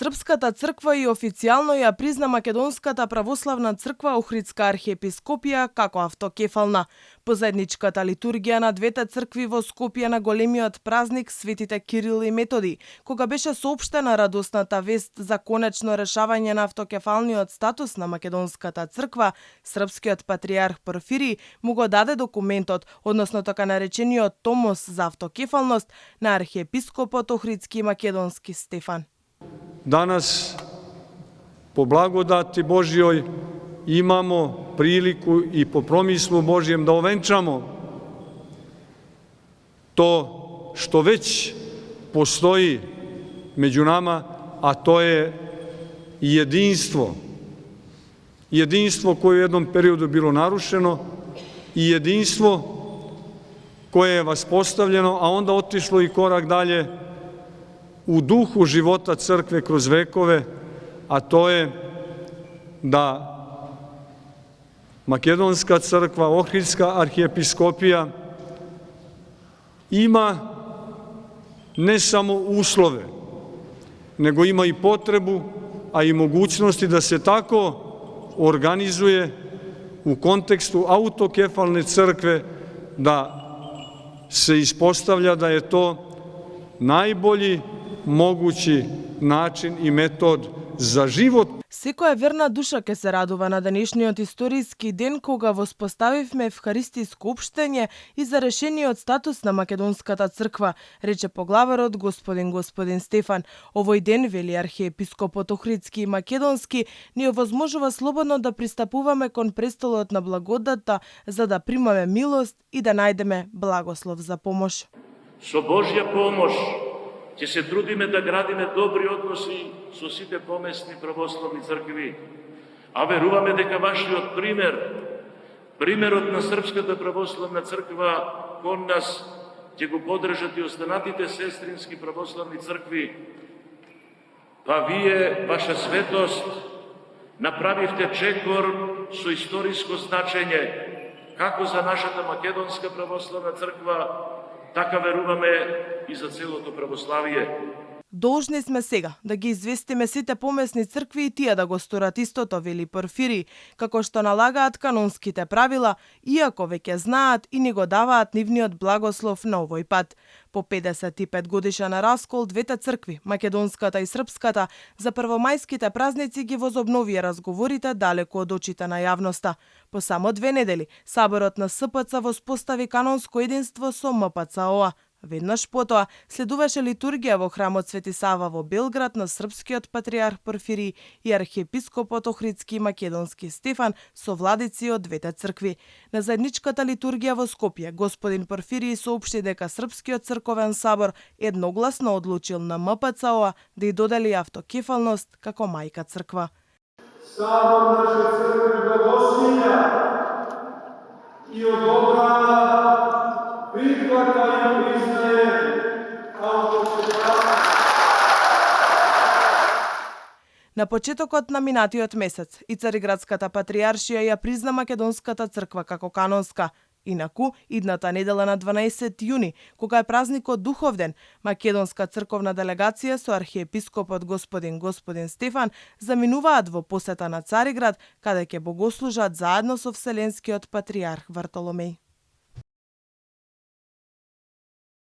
Српската црква и официјално ја призна Македонската православна црква Охридска архиепископија како автокефална. По заедничката литургија на двете цркви во Скопје на големиот празник Светите Кирил и Методи, кога беше соопштена радосната вест за конечно решавање на автокефалниот статус на Македонската црква, српскиот патријарх Порфирий му го даде документот, односно така наречениот томос за автокефалност на архиепископот Охридски и Македонски Стефан. Danas, po blagodati Božjoj, imamo priliku i po promislu Božjem da ovenčamo to što već postoji među nama, a to je jedinstvo. Jedinstvo koje je u jednom periodu bilo narušeno i jedinstvo koje je vaspostavljeno, a onda otišlo i korak dalje u duhu života crkve kroz vekove, a to je da Makedonska crkva, Ohridska arhijepiskopija ima ne samo uslove, nego ima i potrebu, a i mogućnosti da se tako organizuje u kontekstu autokefalne crkve, da se ispostavlja da je to najbolji mogući način i metod za život. Секоја верна душа ќе се радува на денешниот историски ден кога воспоставивме евхаристиско општење и за решениот статус на Македонската црква, рече поглаварот господин Стефан. Овој ден, вели архиепископот Охридски и Македонски, ни овозможува слободно да пристапуваме кон престолот на благодатта за да примаме милост и да најдеме благослов за помош. Со Божја помош ќе се трудиме да градиме добри односи со сите помесни православни цркви, а веруваме дека вашиот пример, примерот на Српската православна црква кон нас, ќе го подржат и останатите сестрински православни цркви. Па вие, ваша светост, направивте чекор со историско значење, како за нашата Македонска православна црква, така веруваме и за целото православие. Должни сме сега да ги известиме сите помесни цркви и тие да го сторат истото, вели Порфирий, како што налагаат канонските правила, иако веќе знаат и ни го даваат нивниот благослов на овој пат. По 55 годишен раскол, двете цркви, македонската и српската, за првомајските празници ги возобновија разговорите далеку од очите на јавноста. По само 2 недели, Саборот на СПЦ воспостави канонско единство со МПЦО. Веднаш потоа следуваше литургија во храмот Свети Сава во Белград на српскиот патријарх Порфирий и архиепископот Охридски и Македонски Стефан со владици од двете цркви. На заедничката литургија во Скопје господин Порфирий соопшти дека Српскиот црковен сабор едногласно одлучил на МПЦО да ја додели автокефалност како мајка црква. Сабор наше цркви благословија и одобрава, прихвата и признае автокефалност. На почетокот на минатиот месец и Цариградската патријаршија ја призна Македонската црква како канонска. Инаку, идната недела на 12 јуни, кога е празникот Духовден, Македонска црковна делегација со архиепископот господин Стефан заминуваат во посета на Цариград, каде ќе богослужат заедно со Вселенскиот патријарх Вартоломеј.